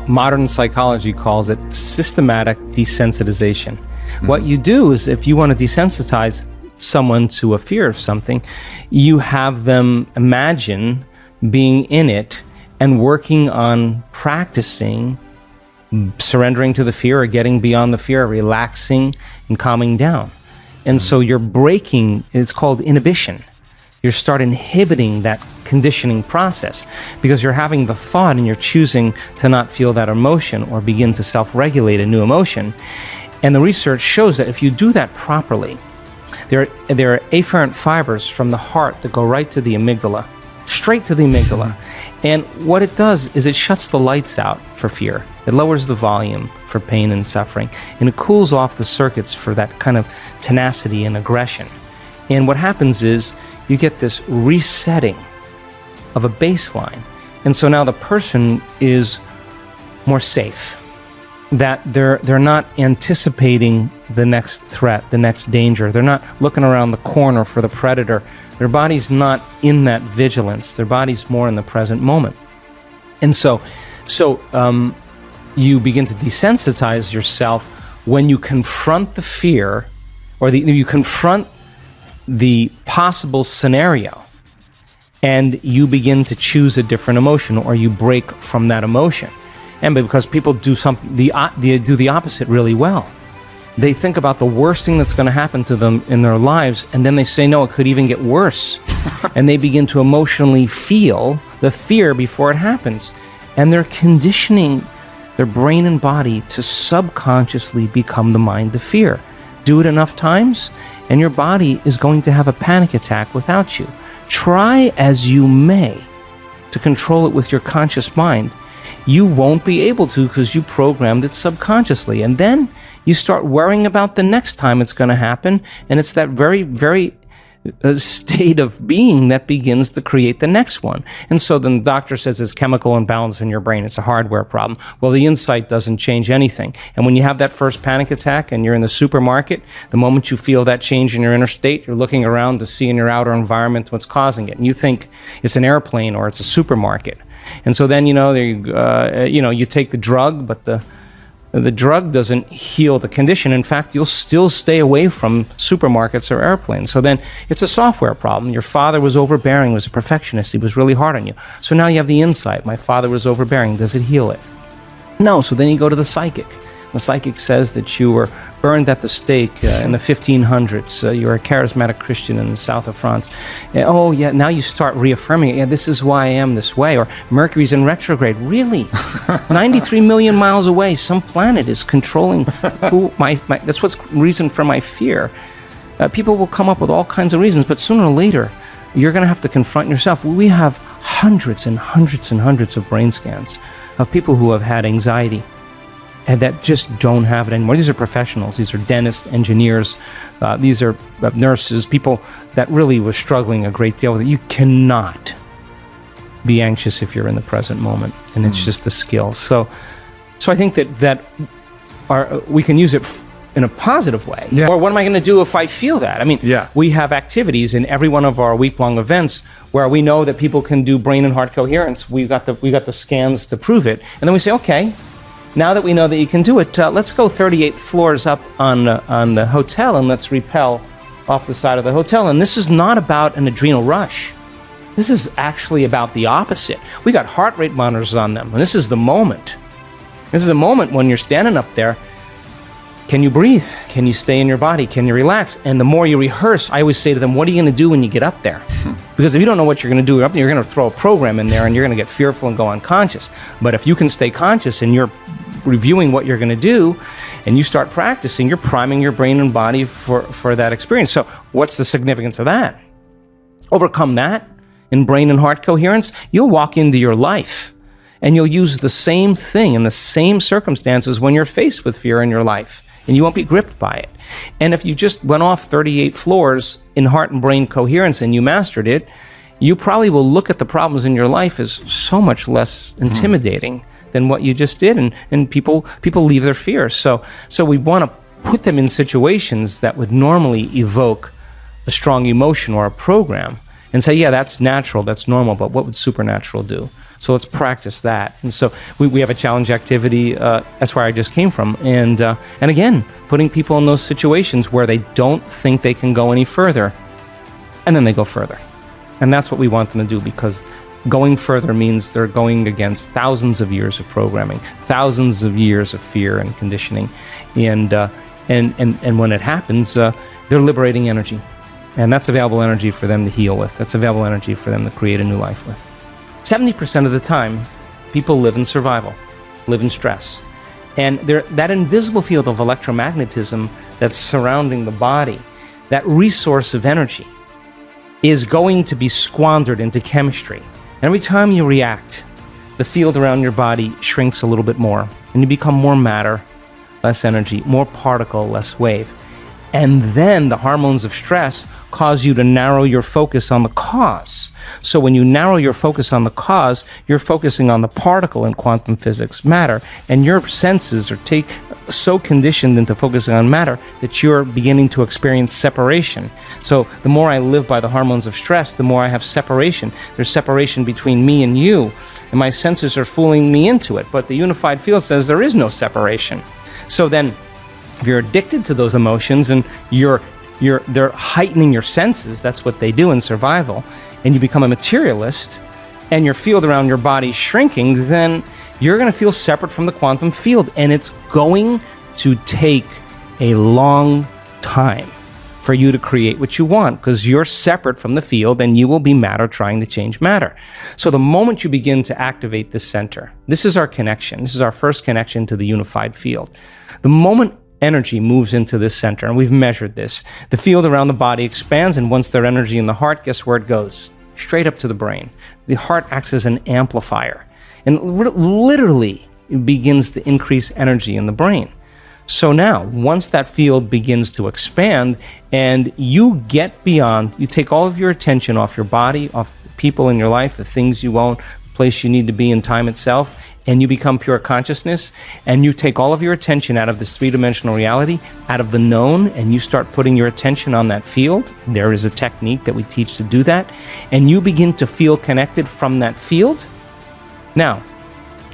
modern psychology calls it systematic desensitization. What you do is, if you want to desensitize someone to a fear of something, you have them imagine being in it and working on practicing surrendering to the fear or getting beyond the fear, relaxing and calming down. And so you're breaking, it's called inhibition. You start inhibiting that conditioning process because you're having the thought and you're choosing to not feel that emotion or begin to self-regulate a new emotion. And the research shows that if you do that properly, there are afferent fibers from the heart that go right to the amygdala, straight to the amygdala. And what it does is it shuts the lights out for fear. It lowers the volume for pain and suffering, and it cools off the circuits for that kind of tenacity and aggression. And what happens is you get this resetting of a baseline. And so now the person is more safe, that they're not anticipating the next threat, the next danger. They're not looking around the corner for the predator. Their body's not in that vigilance. Their body's more in the present moment. And so you begin to desensitize yourself when you confront the fear, or you confront the possible scenario, and you begin to choose a different emotion, or you break from that emotion. And because people do something, they do the opposite really well. They think about the worst thing that's going to happen to them in their lives, and then they say, no, it could even get worse. And they begin to emotionally feel the fear before it happens. And they're conditioning their brain and body to subconsciously become the mind of fear. Do it enough times, and your body is going to have a panic attack without you. Try as you may to control it with your conscious mind, you won't be able to, because you programmed it subconsciously. And then you start worrying about the next time it's going to happen, and it's that very, very state of being that begins to create the next one. And so then the doctor says it's chemical imbalance in your brain. It's a hardware problem. Well, the insight doesn't change anything. And when you have that first panic attack and you're in the supermarket, the moment you feel that change in your inner state, you're looking around to see in your outer environment what's causing it. And you think it's an airplane or it's a supermarket. And so then, you take the drug, but the drug doesn't heal the condition. In fact, you'll still stay away from supermarkets or airplanes. So then it's a software problem. Your father was overbearing, was a perfectionist. He was really hard on you. So now you have the insight. My father was overbearing. Does it heal it? No. So then you go to the psychic. The psychic says that you were burned at the stake in the 1500s. You're a charismatic Christian in the south of France. Oh, yeah, now you start reaffirming it. Yeah, this is why I am this way. Or Mercury's in retrograde. Really? 93 million miles away, some planet is controlling who that's what's reason for my fear. People will come up with all kinds of reasons, but sooner or later, you're going to have to confront yourself. We have hundreds and hundreds and hundreds of brain scans of people who have had anxiety and that just don't have it anymore. These are professionals. These are dentists, engineers. These are nurses, people that really were struggling a great deal with it. You cannot be anxious if you're in the present moment, and it's just a skill. So I think that we can use it in a positive way. Yeah. Or what am I going to do if I feel that? I mean, we have activities in every one of our week-long events where we know that people can do brain and heart coherence. We got the scans to prove it, and then we say, okay, now that we know that you can do it, let's go 38 floors up on the hotel and let's rappel off the side of the hotel. And this is not about an adrenal rush. This is actually about the opposite. We got heart rate monitors on them, and this is the moment. This is a moment when you're standing up there. Can you breathe? Can you stay in your body? Can you relax? And the more you rehearse, I always say to them, what are you going to do when you get up there? Because if you don't know what you're going to do up there, you're going to throw a program in there and you're going to get fearful and go unconscious. But if you can stay conscious and you're reviewing what you're going to do and you start practicing, you're priming your brain and body for that experience. So what's the significance of that? Overcome that in brain and heart coherence, you'll walk into your life and you'll use the same thing in the same circumstances when you're faced with fear in your life, and you won't be gripped by it. And if you just went off 38 floors in heart and brain coherence and you mastered it, you probably will look at the problems in your life as so much less intimidating than what you just did, and people leave their fears. So we want to put them in situations that would normally evoke a strong emotion or a program and say, yeah, that's natural, that's normal, but what would supernatural do? So let's practice that. And so we have a challenge activity. That's where I just came from. And again, putting people in those situations where they don't think they can go any further, and then they go further. And that's what we want them to do, because going further means they're going against thousands of years of programming, thousands of years of fear and conditioning. And when it happens, they're liberating energy. And that's available energy for them to heal with. That's available energy for them to create a new life with. 70% of the time, people live in survival, live in stress. And that invisible field of electromagnetism that's surrounding the body, that resource of energy, is going to be squandered into chemistry. And every time you react, the field around your body shrinks a little bit more, and you become more matter, less energy, more particle, less wave. And then the hormones of stress cause you to narrow your focus on the cause. So when you narrow your focus on the cause, you're focusing on the particle in quantum physics, matter, and your senses are so conditioned into focusing on matter that you're beginning to experience separation. So the more I live by the hormones of stress, the more I have separation. There's separation between me and you, and my senses are fooling me into it. But the unified field says there is no separation. So then, if you're addicted to those emotions and they're heightening your senses, that's what they do in survival, and you become a materialist, and your field around your body is shrinking, then you're going to feel separate from the quantum field, and it's going to take a long time for you to create what you want, because you're separate from the field, and you will be matter trying to change matter. So the moment you begin to activate this center, this is our connection. This is our first connection to the unified field. The moment energy moves into this center, and we've measured this, the field around the body expands, and once there's energy in the heart, guess where it goes? Straight up to the brain. The heart acts as an amplifier, and literally begins to increase energy in the brain. So now, once that field begins to expand, and you get beyond, you take all of your attention off your body, off people in your life, the things you own, the place you need to be in time itself, and you become pure consciousness, and you take all of your attention out of this three-dimensional reality, out of the known, and you start putting your attention on that field. There is a technique that we teach to do that, and you begin to feel connected from that field. Now,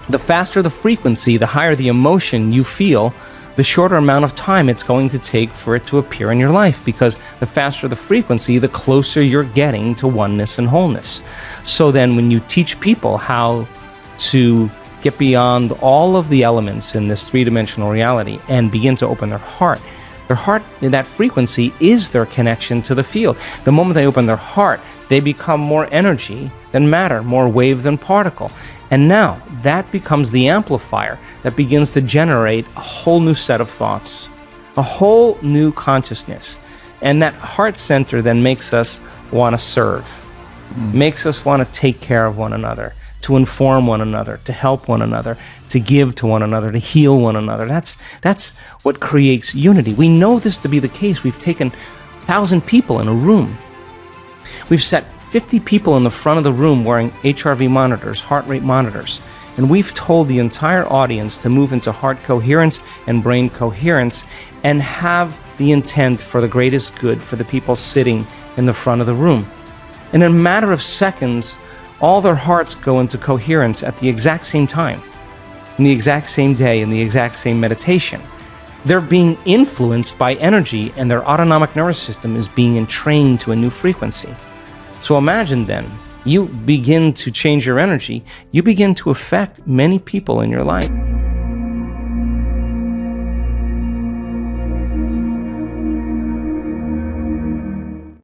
the faster the frequency, the higher the emotion you feel, the shorter amount of time it's going to take for it to appear in your life, because the faster the frequency, the closer you're getting to oneness and wholeness. So then when you teach people how to get beyond all of the elements in this three-dimensional reality and begin to open their heart, that frequency is their connection to the field. The moment they open their heart, they become more energy than matter, more wave than particle. And now that becomes the amplifier that begins to generate a whole new set of thoughts, a whole new consciousness. And that heart center then makes us want to serve, makes us want to take care of one another, to inform one another, to help one another, to give to one another, to heal one another. That's what creates unity. We know this to be the case. We've taken 1,000 people in a room. We've set 50 people in the front of the room wearing HRV monitors, heart rate monitors, and we've told the entire audience to move into heart coherence and brain coherence and have the intent for the greatest good for the people sitting in the front of the room. In a matter of seconds, all their hearts go into coherence at the exact same time, in the exact same day, in the exact same meditation. They're being influenced by energy, and their autonomic nervous system is being entrained to a new frequency. So imagine then, you begin to change your energy, you begin to affect many people in your life.